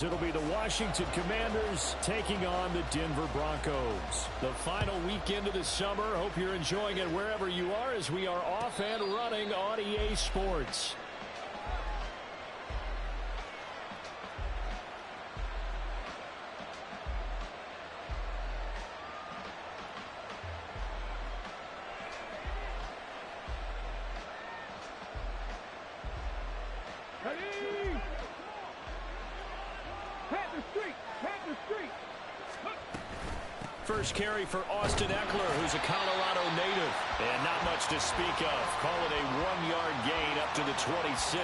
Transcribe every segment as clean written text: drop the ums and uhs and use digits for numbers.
It'll be the Washington Commanders taking on the Denver Broncos. The final weekend of the summer. Hope you're enjoying it wherever you are as we are off and running on EA Sports. First carry for Austin Eckler, who's a Colorado native. And not much to speak of. Call it a 1-yard gain up to the 26.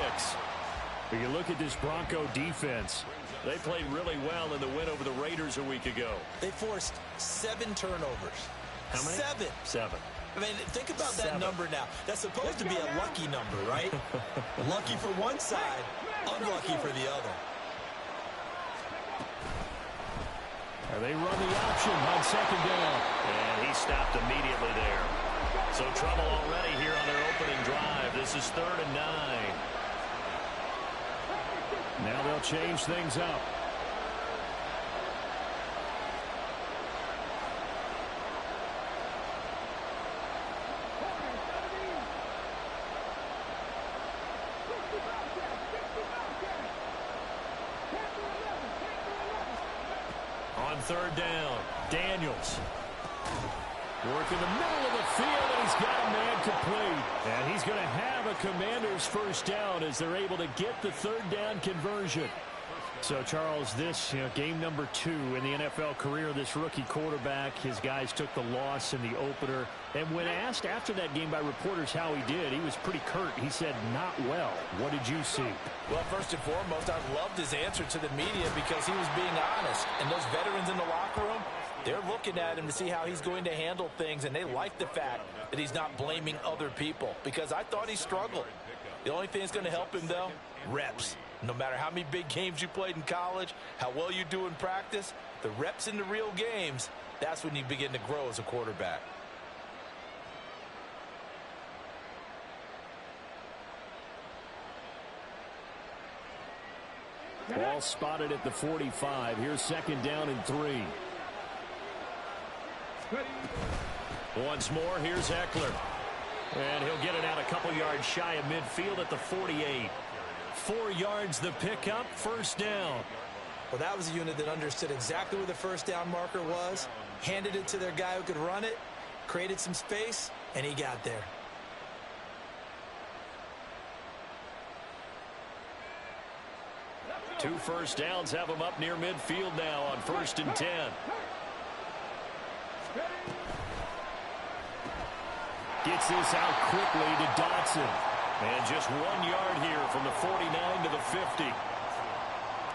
When you look at this Bronco defense, they played really well in the win over the Raiders a week ago. They forced 7 turnovers. How many? 7. 7. I mean, think about that number now. That's supposed to be a lucky number, right? Lucky for one side, unlucky for the other. They run the option on second down. And he stopped immediately there. So trouble already here on their opening drive. This is 3rd and 9. Now they'll change things up. On 3rd down, Daniels. Work in the middle of the field, and he's got a man complete. And he's going to have a Commander's first down as they're able to get the 3rd down conversion. So, Charles, this game number 2 in the NFL career of this rookie quarterback. His guys took the loss in the opener. And when asked after that game by reporters how he did, he was pretty curt. He said, not well. What did you see? Well, first and foremost, I loved his answer to the media because he was being honest. And those veterans in the locker room, they're looking at him to see how he's going to handle things. And they like the fact that he's not blaming other people because I thought he struggled. The only thing that's going to help him, though, reps. No matter how many big games you played in college, how well you do in practice, the reps in the real games, that's when you begin to grow as a quarterback. Ball spotted at the 45. Here's 2nd down and 3. Once more, here's Eckler. And he'll get it out a couple yards shy of midfield at the 48. 4 yards the pickup, 1st down. Well, that was a unit that understood exactly where the 1st down marker was, handed it to their guy who could run it, created some space, and he got there. Two 1st downs have him up near midfield now on 1st and 10. Gets this out quickly to Dotson. And just 1 yard here from the 49 to the 50.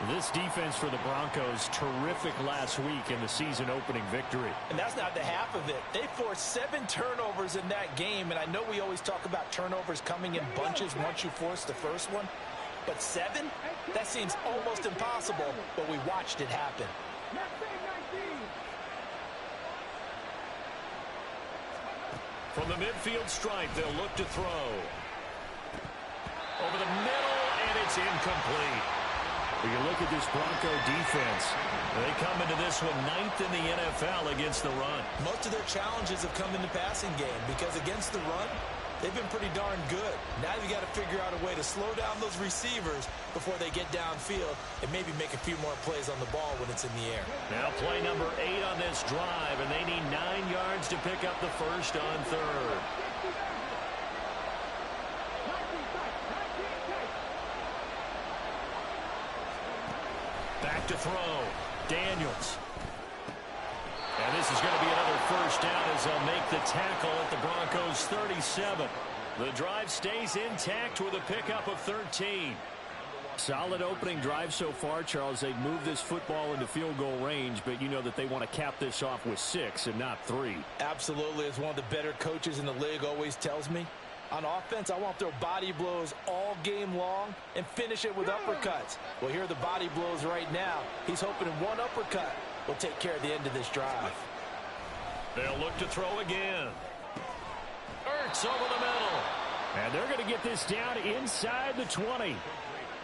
This defense for the Broncos, terrific last week in the season-opening victory. And that's not the half of it. They forced 7 turnovers in that game, and I know we always talk about turnovers coming in bunches once you force the first one. But 7? That seems almost impossible, but we watched it happen. From the midfield stripe, they'll look to throw. Over the middle, and it's incomplete. When you look at this Bronco defense, they come into this one 9th in the NFL against the run. Most of their challenges have come in the passing game because against the run, they've been pretty darn good. Now you've got to figure out a way to slow down those receivers before they get downfield and maybe make a few more plays on the ball when it's in the air. Now play number 8 on this drive, and they need 9 yards to pick up the 1st on 3rd. Back to throw. Daniels. And this is going to be another 1st down as they'll make the tackle at the Broncos' 37. The drive stays intact with a pickup of 13. Solid opening drive so far, Charles. They've moved this football into field goal range, but you know that they want to cap this off with 6 and not 3. Absolutely. As one of the better coaches in the league always tells me, on offense, I want to throw body blows all game long and finish it with uppercuts. Well, here are the body blows right now. He's hoping in one uppercut will take care of the end of this drive. They'll look to throw again. Ertz over the middle. And they're going to get this down inside the 20.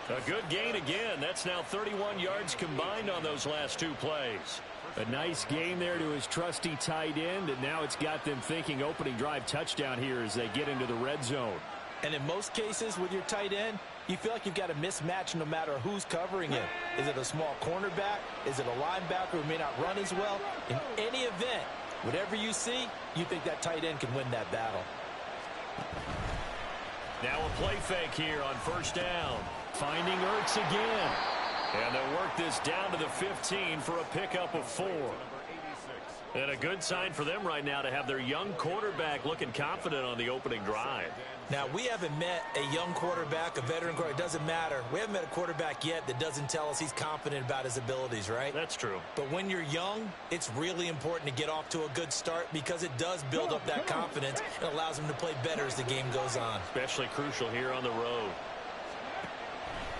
A good gain again. That's now 31 yards combined on those last two plays. A nice gain there to his trusty tight end, and now it's got them thinking opening drive touchdown here as they get into the red zone. And in most cases with your tight end, you feel like you've got a mismatch no matter who's covering it. Is it a small cornerback? Is it a linebacker who may not run as well? In any event, whatever you see, you think that tight end can win that battle. Now a play fake here on first down. Finding Ertz again. And they'll work this down to the 15 for a pickup of 4. And a good sign for them right now to have their young quarterback looking confident on the opening drive. Now, we haven't met a young quarterback, a veteran quarterback. It doesn't matter. We haven't met a quarterback yet that doesn't tell us he's confident about his abilities, right? That's true. But when you're young, it's really important to get off to a good start because it does build up that confidence and allows him to play better as the game goes on. Especially crucial here on the road.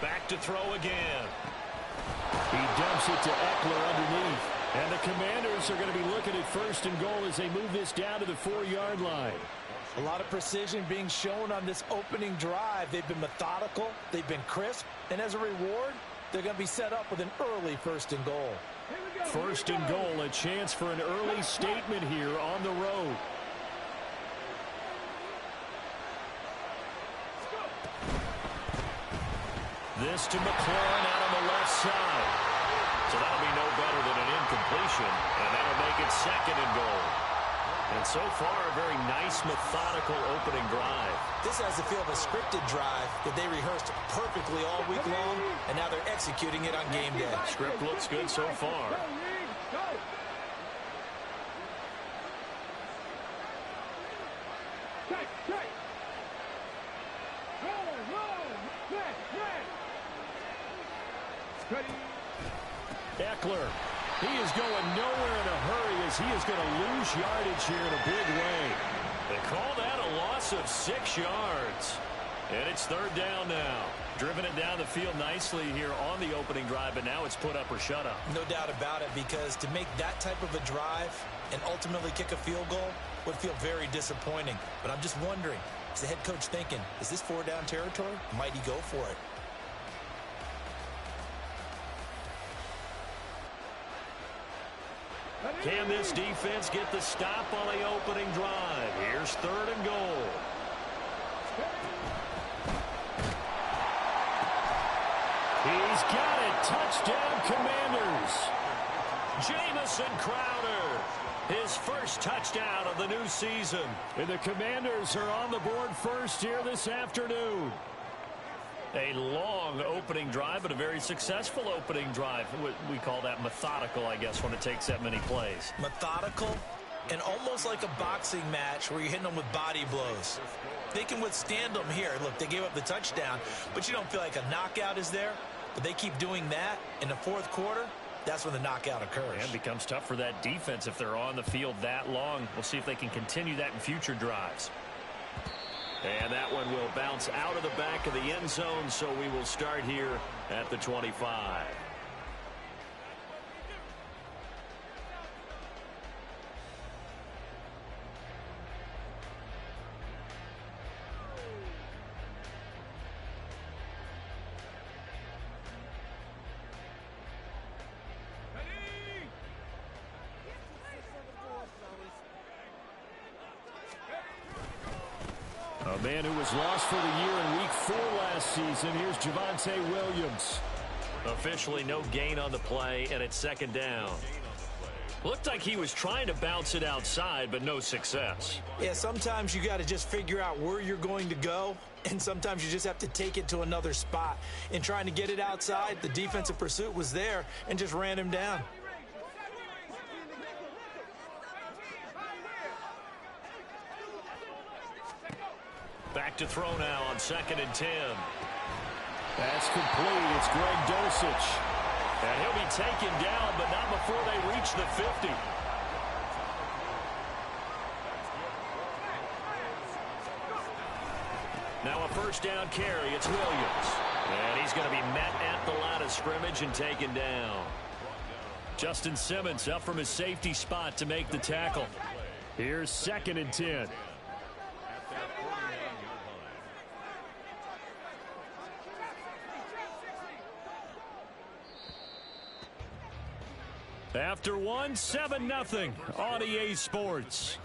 Back to throw again. He dumps it to Eckler underneath. And the Commanders are going to be looking at first and goal as they move this down to the 4-yard line. A lot of precision being shown on this opening drive. They've been methodical. They've been crisp. And as a reward, they're going to be set up with an early first and goal. First and goal, a chance for an early statement here on the road. This to McLaurin out on the left side. So that'll be no better than an incompletion, and that'll make it second and goal. And so far, a very nice, methodical opening drive. This has the feel of a scripted drive that they rehearsed perfectly all week long, and now they're executing it on game day. Script looks good so far. Eckler, he is going nowhere in a hurry as he is going to lose yardage here in a big way. They call that a loss of 6 yards. And it's third down now. Driven it down the field nicely here on the opening drive, but now it's put up or shut up. No doubt about it, because to make that type of a drive and ultimately kick a field goal would feel very disappointing. But I'm just wondering, is the head coach thinking, is this 4-down territory? Might he go for it? Can this defense get the stop on the opening drive? Here's third and goal. He's got it. Touchdown, Commanders. Jamison Crowder, his first touchdown of the new season. And the Commanders are on the board first here this afternoon. A long opening drive, but a very successful opening drive. We call that methodical, I guess, when it takes that many plays. Methodical and almost like a boxing match where you're hitting them with body blows. They can withstand them here. Look, they gave up the touchdown, but you don't feel like a knockout is there. But they keep doing that in the fourth quarter. That's when the knockout occurs. And it becomes tough for that defense if they're on the field that long. We'll see if they can continue that in future drives. And that one will bounce out of the back of the end zone, so we will start here at the 25. A man who was lost for the year in Week 4 last season. Here's Javonte Williams. Officially no gain on the play, and it's second down. Looked like he was trying to bounce it outside, but no success. Yeah, sometimes you got to just figure out where you're going to go, and sometimes you just have to take it to another spot. In trying to get it outside, the defensive pursuit was there and just ran him down. Back to throw now on 2nd and 10. That's complete. It's Greg Dulcich. And he'll be taken down, but not before they reach the 50. Now a first down carry. It's Williams. And he's going to be met at the line of scrimmage and taken down. Justin Simmons up from his safety spot to make the tackle. Here's 2nd and 10. After one, 7-0 on EA Sports.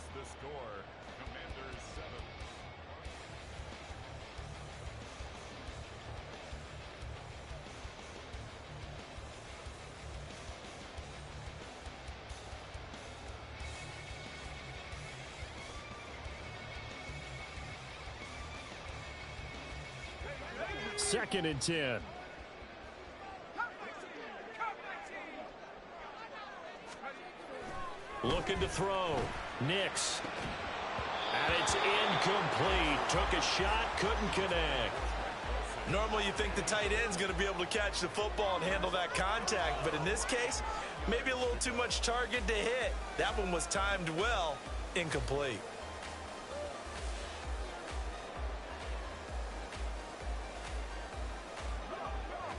Second and 10. Looking to throw. Nix. And it's incomplete. Took a shot, couldn't connect. Normally you think the tight end's going to be able to catch the football and handle that contact, but in this case, maybe a little too much target to hit. That one was timed well. Incomplete.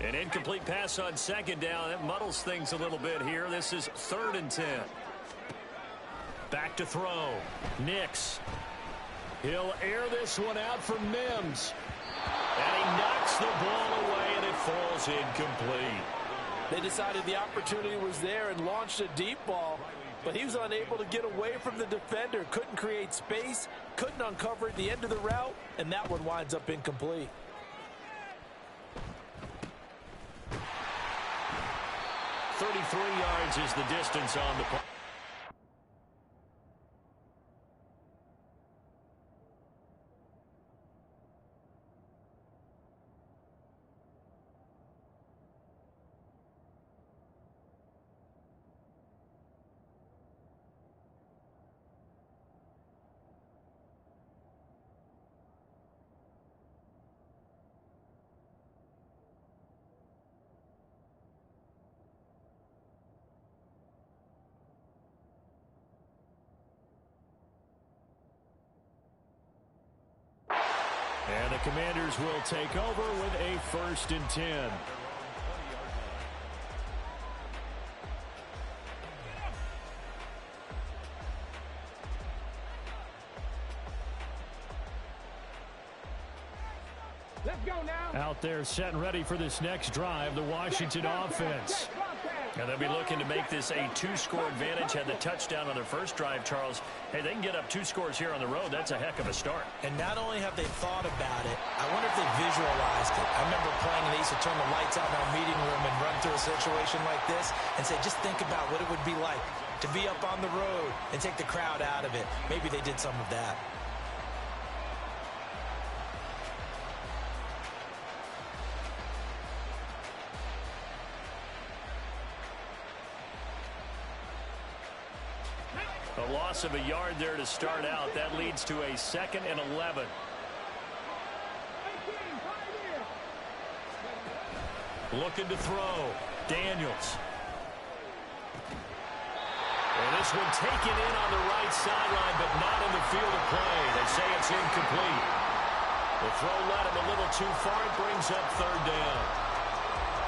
An incomplete pass on second down. That muddles things a little bit here. This is 3rd and 10. Back to throw. Nix. He'll air this one out for Mims. And he knocks the ball away, and it falls incomplete. They decided the opportunity was there and launched a deep ball, but he was unable to get away from the defender. Couldn't create space, couldn't uncover at the end of the route, and that one winds up incomplete. 33 yards is the distance on the play. And the Commanders will take over with a 1st and 10. Let's go now. Out there set and ready for this next drive, the Washington offense. And they'll be looking to make this a 2-score advantage. Had the touchdown on their first drive, Charles. Hey, they can get up 2 scores here on the road. That's a heck of a start. And not only have they thought about it, I wonder if they visualized it. I remember playing, and they used to turn the lights out in our meeting room and run through a situation like this and say, just think about what it would be like to be up on the road and take the crowd out of it. Maybe they did some of that. A loss of a yard there to start out. That leads to a 2nd and 11. Looking to throw. Daniels. And this one taken in on the right sideline, but not in the field of play. They say it's incomplete. The throw led him a little too far. It brings up 3rd down.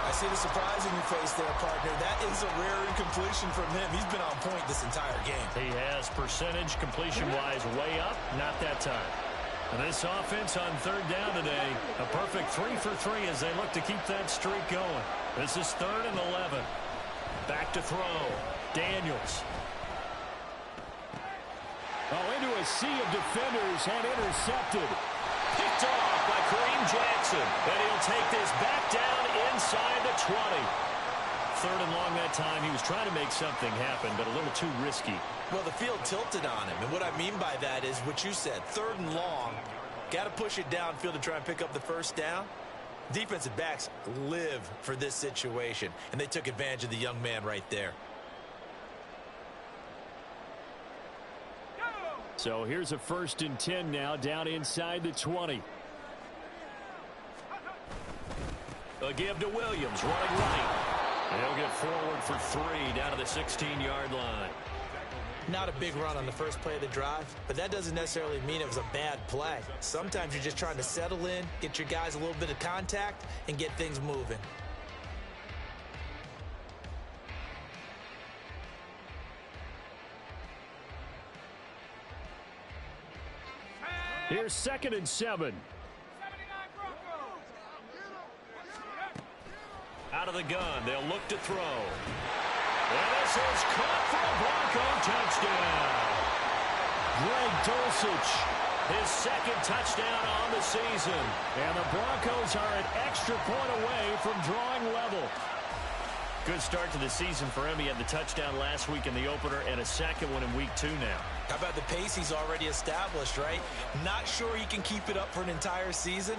I see the surprise in your face there, partner. That is a rare incompletion from him. He's been on point this entire game. He has percentage completion-wise way up. Not that time. And this offense on 3rd down today, a perfect 3 for 3 as they look to keep that streak going. This is 3rd and 11. Back to throw. Daniels. Oh, into a sea of defenders and intercepted. Picked off by Kareem Jackson. And he'll take this back down inside the 20. 3rd and long that time. He was trying to make something happen, but a little too risky. Well, the field tilted on him, and what I mean by that is what you said, 3rd and long. Got to push it downfield to try and pick up the 1st down. Defensive backs live for this situation, and they took advantage of the young man right there. So here's a 1st and 10 now, down inside the 20. A give to Williams, running right. And he'll get forward for 3 down to the 16-yard line. Not a big run on the first play of the drive, but that doesn't necessarily mean it was a bad play. Sometimes you're just trying to settle in, get your guys a little bit of contact, and get things moving. Here's 2nd and 7. Out of the gun, they'll look to throw. And This is caught for a Bronco touchdown. Greg Dulcich, his second touchdown on the season. And the Broncos are an extra point away from drawing level. Good start to the season for him. He had the touchdown last week in the opener and a second one in week 2 now. How about the pace he's already established, right? Not sure he can keep it up for an entire season,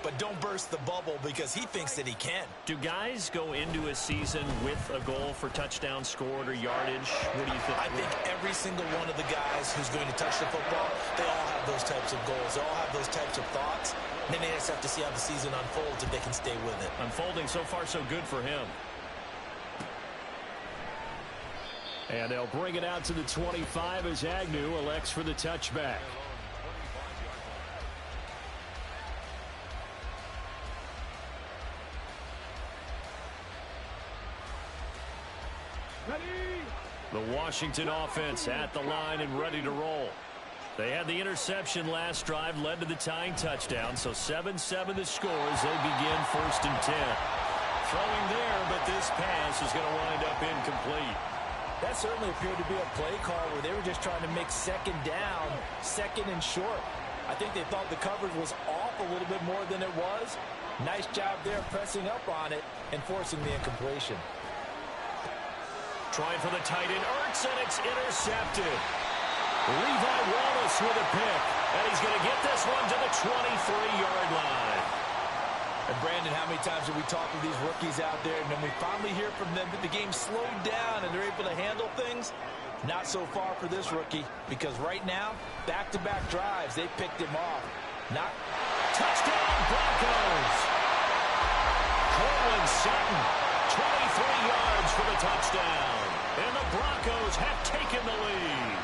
but don't burst the bubble because he thinks that he can. Do guys go into a season with a goal for touchdown scored or yardage? What do you think? I think every single one of the guys who's going to touch the football, they all have those types of goals. They all have those types of thoughts. And then they just have to see how the season unfolds if they can stay with it. Unfolding so far so good for him. And they'll bring it out to the 25 as Agnew elects for the touchback. The Washington offense at the line and ready to roll. They had the interception last drive, led to the tying touchdown. So 7-7 the score as they begin 1st and 10. Throwing there, but this pass is going to wind up incomplete. That certainly appeared to be a play call where they were just trying to make second down, second and short. I think they thought the coverage was off a little bit more than it was. Nice job there pressing up on it and forcing the incompletion. Trying for the tight end, Ertz, and it's intercepted. Levi Wallace with a pick, and he's going to get this one to the 23-yard line. And Brandon, how many times have we talked with these rookies out there, and then we finally hear from them that the game slowed down and they're able to handle things? Not so far for this rookie, because right now, back-to-back drives, they picked him off. Not touchdown Broncos. Cortland Sutton, 23 yards for the touchdown. And the Broncos have taken the lead.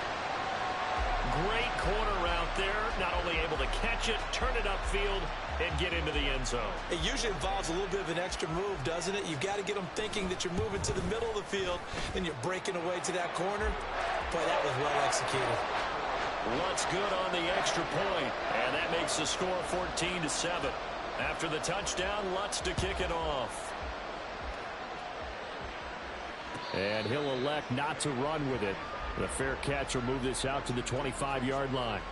Great corner route there. Not only able to catch it, turn it upfield, and get into the end zone. It usually involves a little bit of an extra move, doesn't it? You've got to get them thinking that you're moving to the middle of the field, and you're breaking away to that corner. Boy, that was well executed. Lutz good on the extra point, and that makes the score 14-7. After the touchdown, Lutz to kick it off. And he'll elect not to run with it. The fair catch will move this out to the 25-yard line.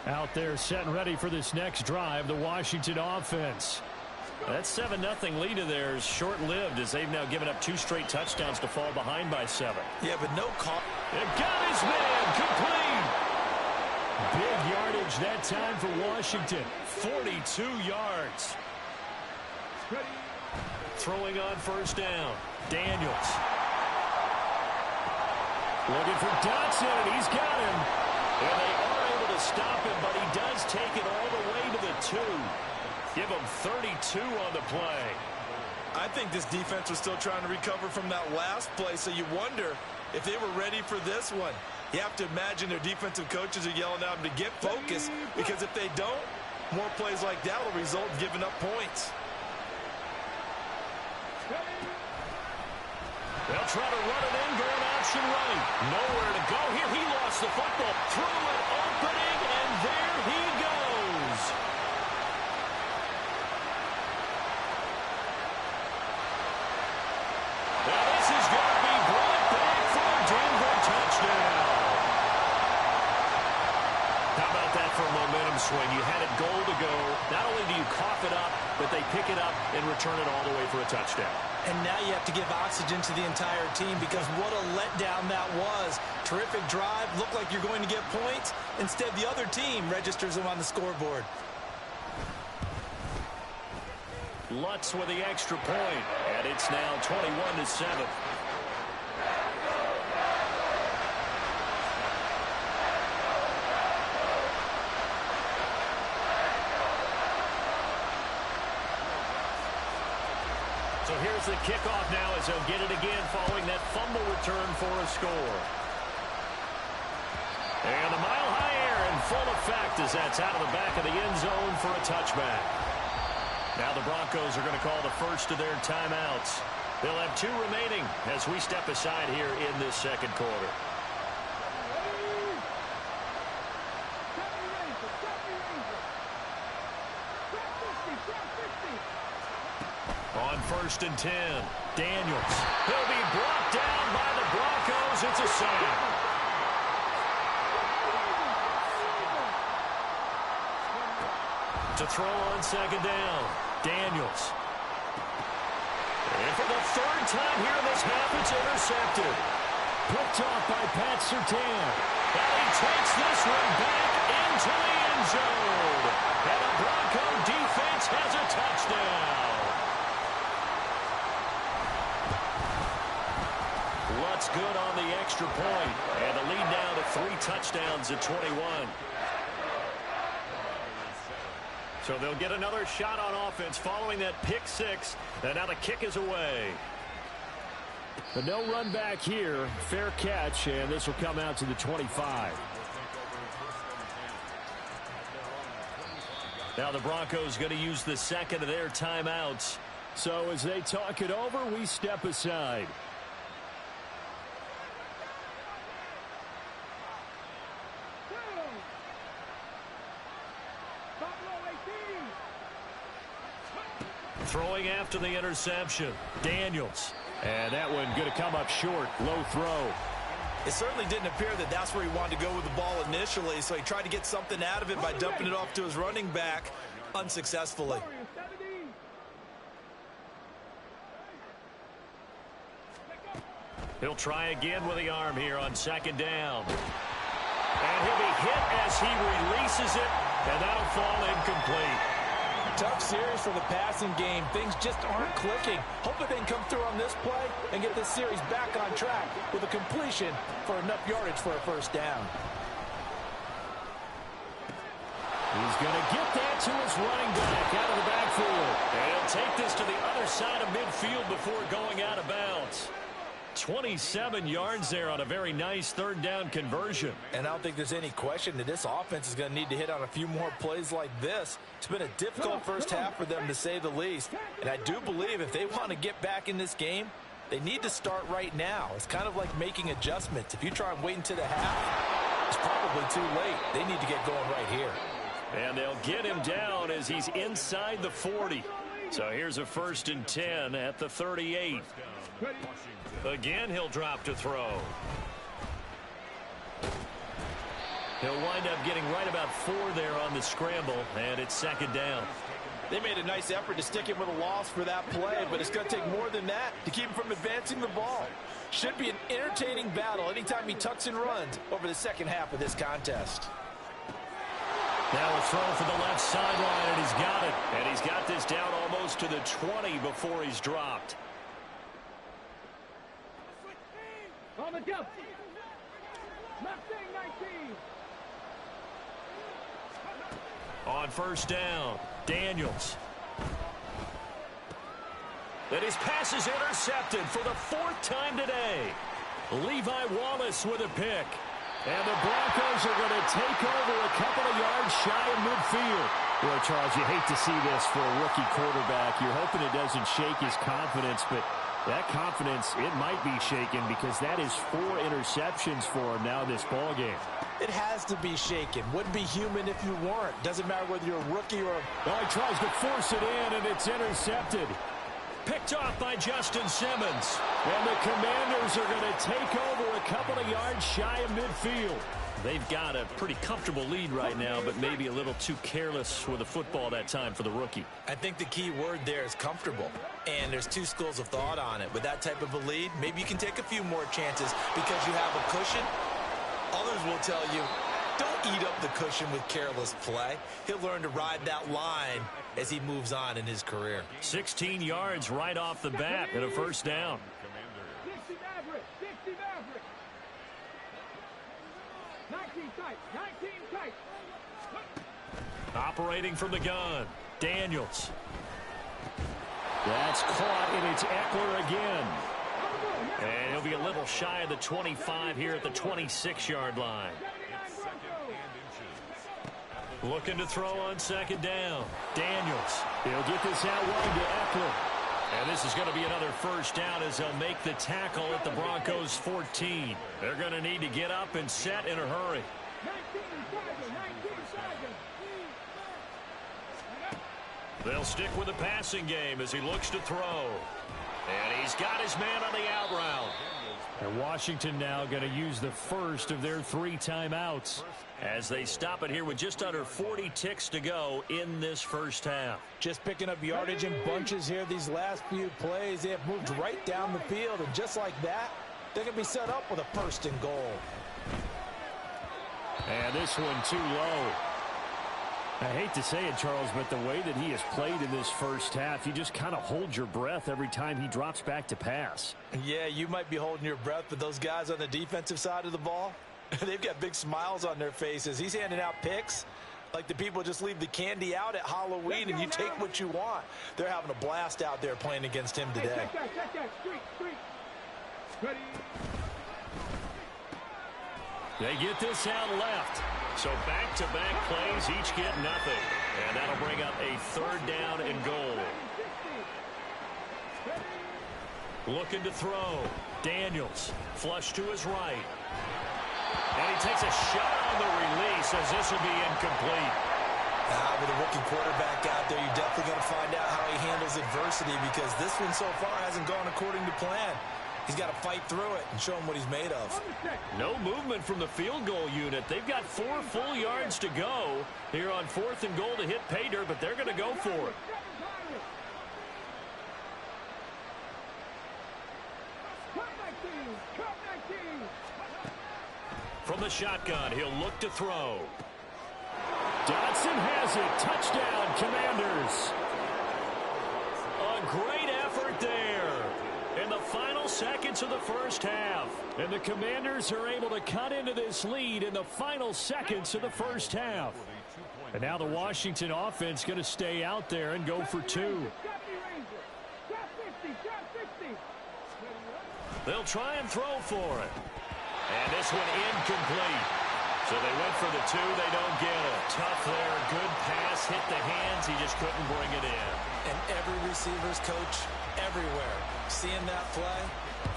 Out there set and ready for this next drive, the Washington offense. That 7-0 lead of theirs short-lived as they've now given up 2 straight touchdowns to fall behind by 7. Yeah, but no call. They've got his man complete. Big yardage that time for Washington. 42 yards. Throwing on 1st down. Daniels. Looking for Dotson, and he's got him. And they are able to stop him, but he does take it all the way to the 2. Give him 32 on the play. I think this defense was still trying to recover from that last play, so you wonder if they were ready for this one. You have to imagine their defensive coaches are yelling at them to get focused, because if they don't, more plays like that will result in giving up points. They'll try to run it in, going option right. Nowhere to go here. He lost the football. Through an opening, and there he goes. Now this is going to be brought back for a Denver touchdown. How about that for a momentum swing? You had it goal to go. Not only do you cough it up, but they pick it up and return it all the way for a touchdown. And now you have to give oxygen to the entire team, because what a letdown that was. Terrific drive. Looked like you're going to get points. Instead, the other team registers them on the scoreboard. Lutz with the extra point, and it's now 21-7. So here's the kickoff now as they'll get it again following that fumble return for a score. And the mile-high air in full effect as that's out of the back of the end zone for a touchback. Now the Broncos are going to call the first of their timeouts. They'll have 2 remaining as we step aside here in this second quarter. On 1st and 10, Daniels. He'll be brought down by the Broncos. It's a sack. To throw on 2nd down, Daniels. And for the 3rd time here in this half, it's intercepted. Picked off by Pat Surtain. And he takes this one back into the end zone. And the Bronco defense has a touchdown. What's good on the extra point. And the lead now to 3 touchdowns at 21. So they'll get another shot on offense following that pick 6. And now the kick is away. But no run back here. Fair catch, and this will come out to the 25. Now the Broncos going to use the 2nd of their timeouts. So as they talk it over, we step aside. Throwing after the interception, Daniels. And that one going to come up short. Low throw. It certainly didn't appear that that's where he wanted to go with the ball initially, so he tried to get something out of it by dumping it off to his running back unsuccessfully. He'll try again with the arm here on 2nd down. And he'll be hit as he releases it, and that'll fall incomplete. Tough series for the passing game. Things just aren't clicking. Hopefully they can come through on this play and get this series back on track with a completion for enough yardage for a 1st down. He's going to get that to his running back out of the backfield. And he'll take this to the other side of midfield before going out of bounds. 27 yards there on a very nice 3rd down conversion. And I don't think there's any question that this offense is going to need to hit on a few more plays like this. It's been a difficult first half for them, to say the least. And I do believe if they want to get back in this game, they need to start right now. It's kind of like making adjustments. If you try and wait until the half, it's probably too late. They need to get going right here. And they'll get him down as he's inside the 40. So here's a 1st and 10 at the 38. Again, he'll drop to throw. He'll wind up getting right about 4 there on the scramble, and it's 2nd down. They made a nice effort to stick him with a loss for that play, but it's going to take more than that to keep him from advancing the ball. Should be an entertaining battle anytime he tucks and runs over the 2nd half of this contest. Now a throw for the left sideline, and he's got it. And he's got this down almost to the 20 before he's dropped. On the jump. Mustang 19. On 1st down, Daniels. And his pass is intercepted for the 4th time today. Levi Wallace with a pick. And the Broncos are going to take over a couple of yards shy of midfield. Well, Charles, you hate to see this for a rookie quarterback. You're hoping it doesn't shake his confidence, but that confidence, it might be shaken because that is 4 interceptions for him now this ballgame. It has to be shaken. Wouldn't be human if you weren't. Doesn't matter whether you're a rookie or... Well, he tries to force it in, and it's intercepted. Picked off by Justin Simmons. And the Commanders are going to take over a couple of yards shy of midfield. They've got a pretty comfortable lead right now, but maybe a little too careless with the football that time for the rookie. I think the key word there is comfortable. And there's 2 schools of thought on it. With that type of a lead, maybe you can take a few more chances because you have a cushion. Others will tell you, don't eat up the cushion with careless play. He'll learn to ride that line as he moves on in his career. 16 yards right off the bat and a 1st down. 60 Maverick. 60 Maverick. 19 tight. 19 tight. Operating from the gun, Daniels. That's caught, and it's Eckler again. And he'll be a little shy of the 25 here at the 26-yard line. Looking to throw on 2nd down. Daniels. He'll get this out wide to Eckler. And this is going to be another 1st down as they'll make the tackle at the Broncos 14. They're going to need to get up and set in a hurry. 19 Tiger. They'll stick with the passing game as he looks to throw. And he's got his man on the out route. And Washington now going to use the first of their 3 timeouts as they stop it here with just under 40 ticks to go in this first half. Just picking up yardage in bunches here these last few plays. They have moved right down the field, and just like that, they're going to be set up with a first and goal. And this one too low. I hate to say it, Charles, but the way that he has played in this first half, you just kind of hold your breath every time he drops back to pass. Yeah, you might be holding your breath, but those guys on the defensive side of the ball, they've got big smiles on their faces. He's handing out picks like the people just leave the candy out at Halloween and you take what you want. They're having a blast out there playing against him today. Hey, check that. Street. Ready. They get this out left. So back-to-back plays, each get nothing. And that'll bring up a 3rd down and goal. Looking to throw. Daniels, flush to his right. And he takes a shot on the release as this will be incomplete. With a rookie quarterback out there, you're definitely going to find out how he handles adversity because this one so far hasn't gone according to plan. He's got to fight through it and show him what he's made of. No movement from the field goal unit. They've got 4 full yards to go here on 4th and goal to hit pay dirt, but they're going to go for it. From the shotgun, he'll look to throw. Dotson has it. Touchdown, Commanders. A great effort there in the final seconds of the first half. And the Commanders are able to cut into this lead in the final seconds of the first half. And now the Washington offense going to stay out there and go for 2. They'll try and throw for it. And this one incomplete. So they went for the 2. They don't get it. Tough there. Good pass. Hit the hands. He just couldn't bring it in. And every receiver's coach everywhere. Seeing that play,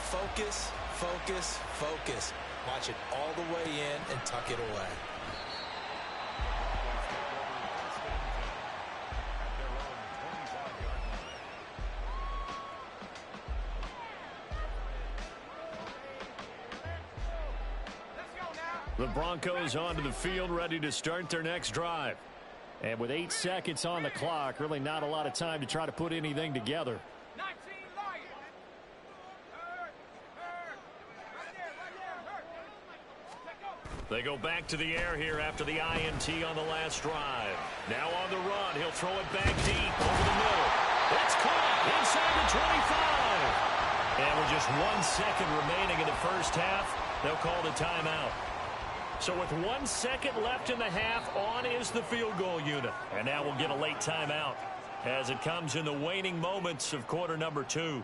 focus. Watch it all the way in and tuck it away. The Broncos onto the field, ready to start their next drive. And with 8 seconds on the clock, really not a lot of time to try to put anything together. They go back to the air here after the INT on the last drive. Now on the run, he'll throw it back deep over the middle. It's caught inside the 25. And with just 1 second remaining in the first half, they'll call the timeout. So with 1 second left in the half, on is the field goal unit. And now we'll get a late timeout as it comes in the waning moments of quarter number 2.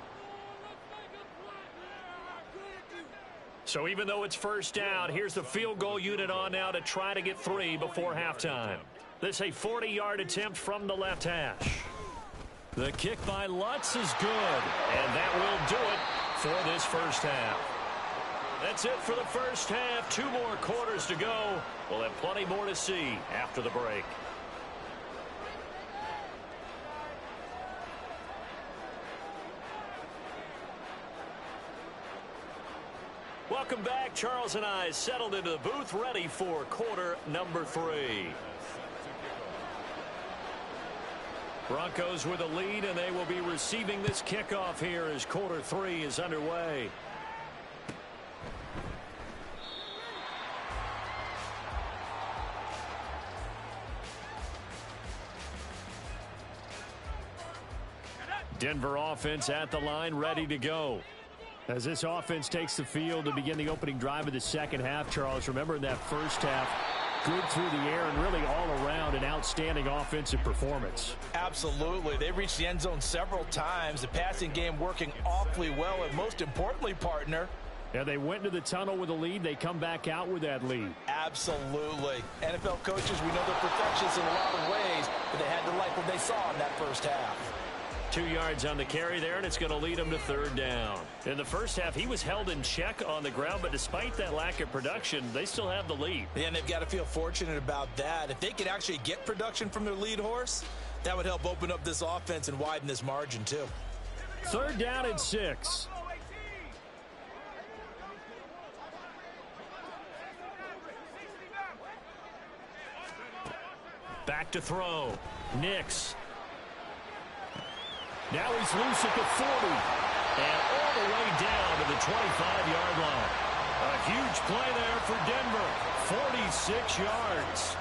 So even though it's first down, here's the field goal unit on now to try to get 3 before halftime. This a 40-yard attempt from the left hash. The kick by Lutz is good, and that will do it for this first half. That's it for the first half. 2 more quarters to go. We'll have plenty more to see after the break. Welcome back. Charles and I settled into the booth, ready for quarter number 3. Broncos with a lead, and they will be receiving this kickoff here as quarter 3 is underway. Denver offense at the line, ready to go. As this offense takes the field to begin the opening drive of the second half, Charles, remember in that first half, good through the air and really all around an outstanding offensive performance. Absolutely. They reached the end zone several times. The passing game working awfully well, and most importantly, partner, yeah, they went into the tunnel with a lead. They come back out with that lead. Absolutely. NFL coaches, we know they're perfectionists in a lot of ways, but they had to like what they saw in that first half. 2 yards on the carry there, and it's going to lead him to 3rd down. In the first half, he was held in check on the ground, but despite that lack of production, they still have the lead. And they've got to feel fortunate about that. If they could actually get production from their lead horse, That would help open up this offense and widen this margin, too. 3rd down and 6. Back to throw. Nix. Now he's loose at the 40. And all the way down to the 25-yard line. A huge play there for Denver. 46 yards.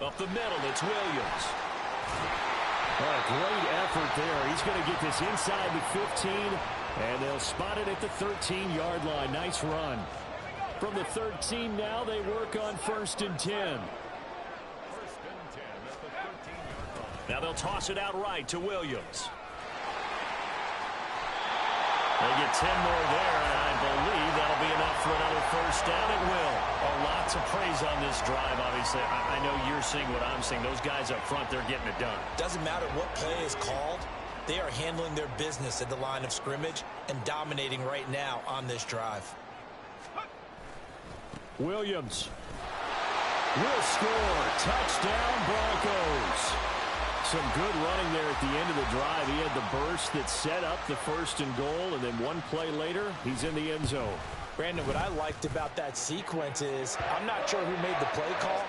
Up the middle, it's Williams. All right, great effort there. He's going to get this inside the 15, and they'll spot it at the 13-yard line. Nice run. From the 13 now, they work on 1st and 10. Now they'll toss it out right to Williams. They get 10 more there, and I believe that'll be enough for another 1st down. It will. Lots of praise on this drive, obviously. I know you're seeing what I'm seeing. Those guys up front, they're getting it done. Doesn't matter what play is called. They are handling their business at the line of scrimmage and dominating right now on this drive. Williams will score. Touchdown, Broncos. Some good running there at the end of the drive. He had the burst that set up the 1st and goal, and then one play later, he's in the end zone. Brandon, what I liked about that sequence is I'm not sure who made the play call,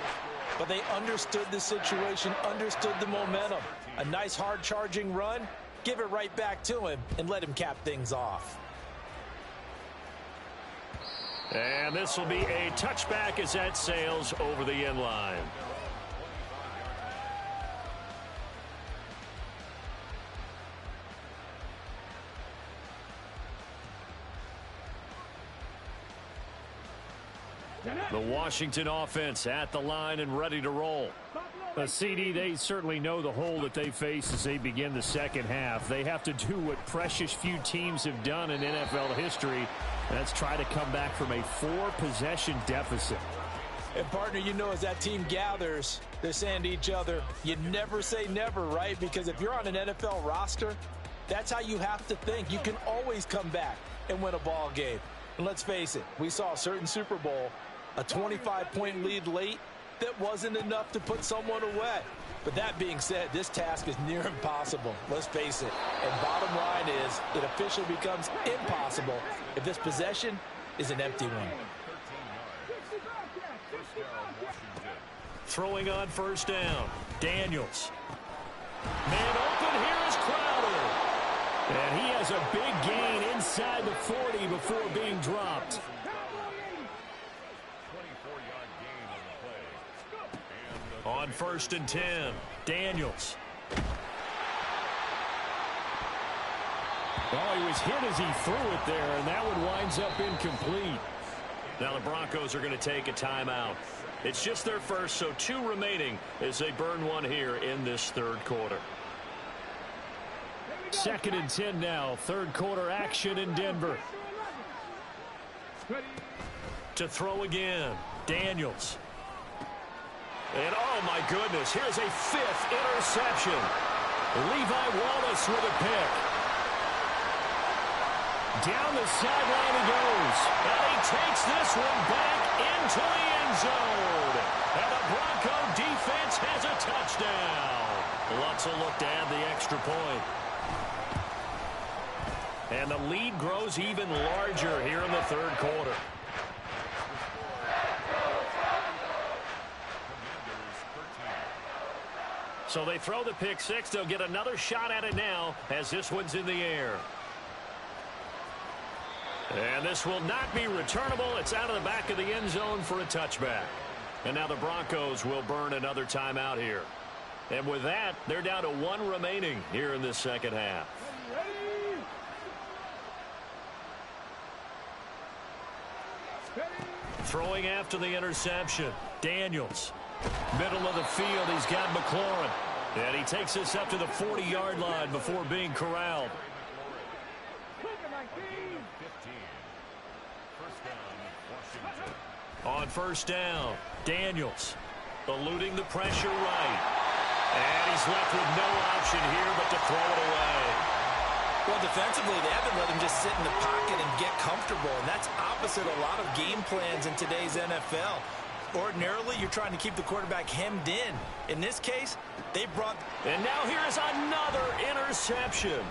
but they understood the situation, understood the momentum. A nice hard-charging run, give it right back to him, and let him cap things off. And this will be a touchback as that sails over the end line. The Washington offense at the line and ready to roll. CD, they certainly know the hole that they face as they begin the second half. They have to do what precious few teams have done in NFL history, and that's try to come back from a 4-possession deficit. And, partner, you know, as that team gathers, they're saying to each other, you never say never, right? Because if you're on an NFL roster, that's how you have to think. You can always come back and win a ball game. And let's face it, we saw a certain Super Bowl, a 25-point lead late, that wasn't enough to put someone away. But that being said, this task is near impossible. Let's face it. And bottom line is, it officially becomes impossible if this possession is an empty one. Throwing on 1st down. Daniels. Man open, here is Crowder. And he has a big gain inside the 40 before being dropped. On 1st and 10, Daniels. Oh, he was hit as he threw it there, and that one winds up incomplete. Now the Broncos are going to take a timeout. It's just their first, so 2 remaining as they burn one here in this 3rd quarter. 2nd and 10 now, 3rd quarter action in Denver. To throw again, Daniels. And, oh, my goodness, here's a 5th interception. Levi Wallace with a pick. Down the sideline he goes. And he takes this one back into the end zone. And the Bronco defense has a touchdown. Lutzel looked to add the extra point. And the lead grows even larger here in the 3rd quarter. So they throw the pick 6. They'll get another shot at it now as this one's in the air. And this will not be returnable. It's out of the back of the end zone for a touchback. And now the Broncos will burn another timeout here. And with that, they're down to 1 remaining here in this second half. Throwing after the interception, Daniels. Middle of the field, he's got McLaurin. And he takes this up to the 40-yard line before being corralled. On 1st down, Daniels eluding the pressure right. And he's left with no option here but to throw it away. Well, defensively, they haven't let him just sit in the pocket and get comfortable, and that's opposite a lot of game plans in today's NFL. Ordinarily, you're trying to keep the quarterback hemmed in. In this case, they brought... And now here is another interception.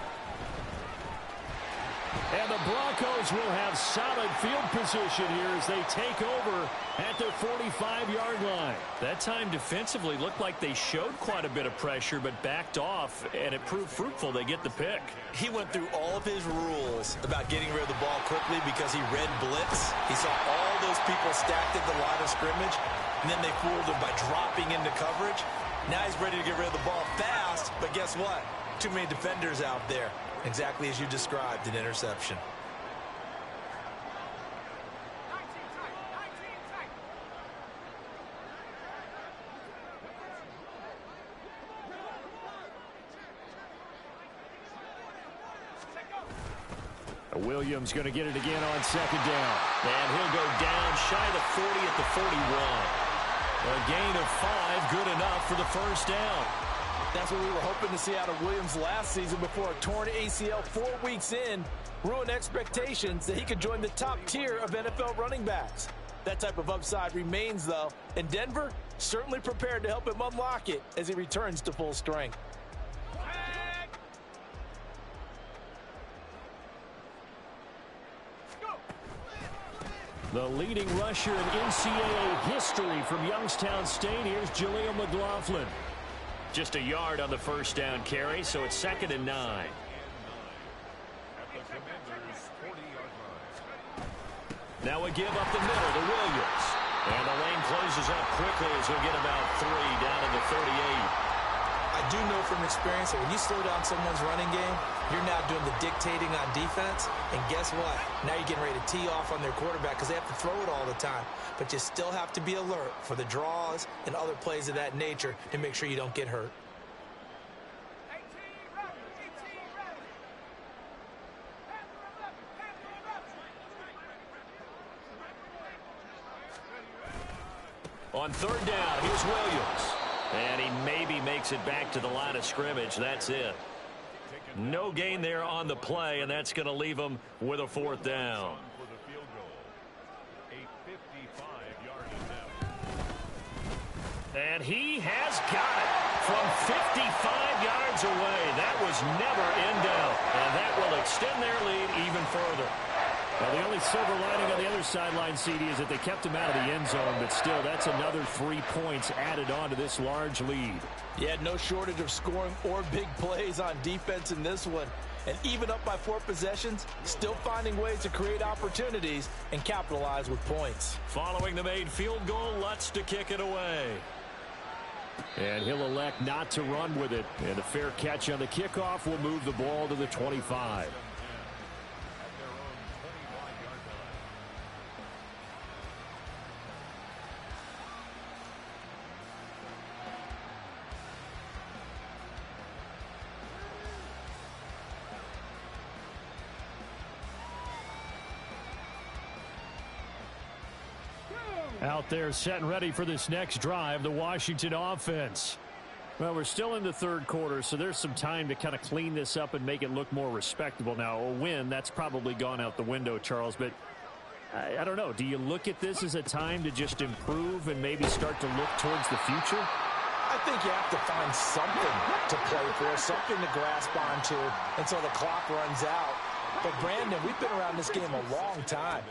And the Broncos will have solid field position here as they take over at the 45-yard line. That time defensively looked like they showed quite a bit of pressure but backed off, and it proved fruitful. They get the pick. He went through all of his rules about getting rid of the ball quickly because he read blitz. He saw all those people stacked at the line of scrimmage, and then they fooled him by dropping into coverage. Now he's ready to get rid of the ball fast, but guess what? Too many defenders out there. Exactly as you described, an interception. Williams going to get it again on second down. And he'll go down shy of the 40 at the 41. A gain of 5, good enough for the first down. That's what we were hoping to see out of Williams last season before a torn ACL 4 weeks in ruined expectations that he could join the top tier of NFL running backs. That type of upside remains, though, and Denver certainly prepared to help him unlock it as he returns to full strength. The leading rusher in NCAA history from Youngstown State. Here's Jaleel McLaughlin. Just a yard on the first down carry, so it's 2nd and 9. Now a give up the middle to Williams. And the lane closes up quickly as he'll get about 3 down to the 38. I do know from experience that when you slow down someone's running game, you're now doing the dictating on defense. And guess what? Now you're getting ready to tee off on their quarterback because they have to throw it all the time. But you still have to be alert for the draws and other plays of that nature to make sure you don't get hurt. On third down, here's Williams. And he maybe makes it back to the line of scrimmage. That's it. No gain there on the play, and that's going to leave him with a 4th down. And he has got it from 55 yards away. That was never in doubt, and that will extend their lead even further. Well, the only silver lining on the other sideline, CD, is that they kept him out of the end zone, but still, that's another 3 points added on to this large lead. Yeah, no shortage of scoring or big plays on defense in this one. And even up by 4 possessions, still finding ways to create opportunities and capitalize with points. Following the made field goal, Lutz to kick it away. And he'll elect not to run with it. And a fair catch on the kickoff will move the ball to the 25. Out there set and ready for this next drive, the Washington offense. Well, we're still in the third quarter, so there's some time to kind of clean this up and make it look more respectable. Now, a win, that's probably gone out the window, Charles, but I don't know. Do you look at this as a time to just improve and maybe start to look towards the future? I think you have to find something to play for, something to grasp onto until the clock runs out. But, Brandon, we've been around this game a long time.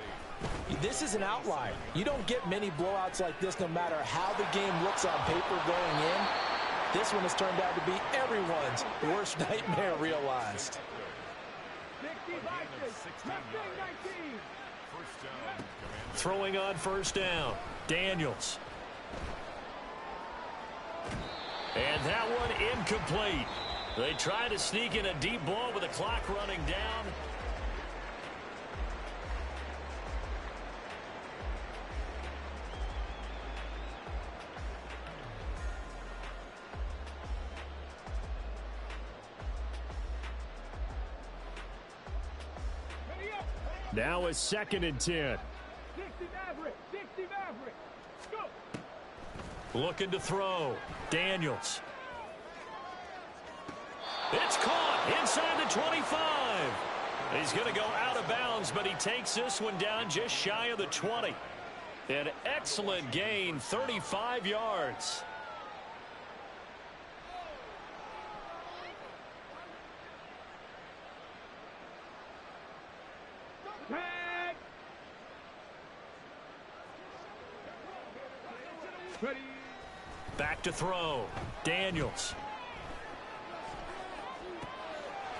This is an outlier. You don't get many blowouts like this no matter how the game looks on paper going in. This one has turned out to be everyone's worst nightmare realized. Throwing on first down, Daniels. And that one incomplete. They try to sneak in a deep ball with the clock running down. Now it's 2nd and 10. 60 Maverick. 60 Maverick. Go. Looking to throw. Daniels. It's caught. Inside the 25. He's going to go out of bounds, but he takes this one down just shy of the 20. An excellent gain, 35 yards. Tag. Ready. Back to throw. Daniels.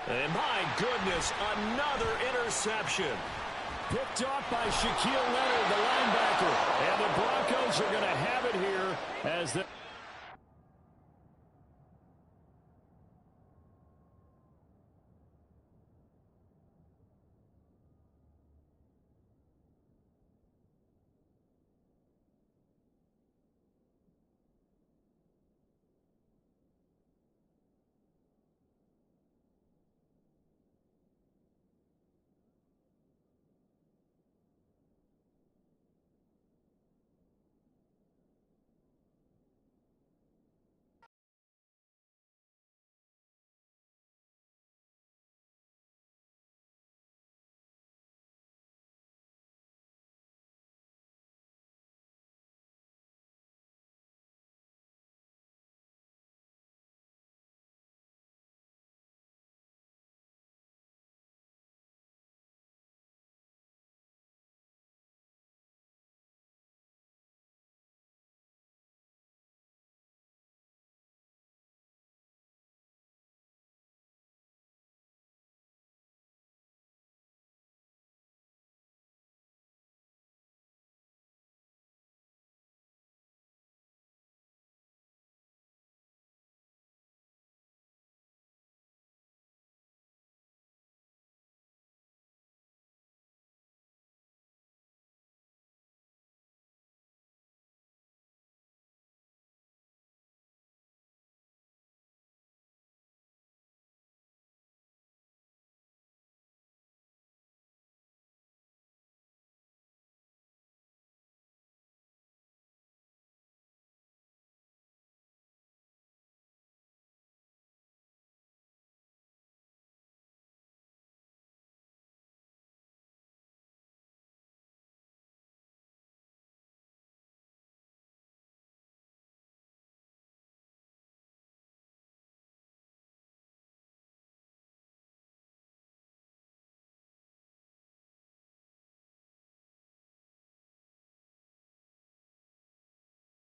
And my goodness, another interception. Picked off by Shaquille Leonard, the linebacker. And the Broncos are going to have it here as the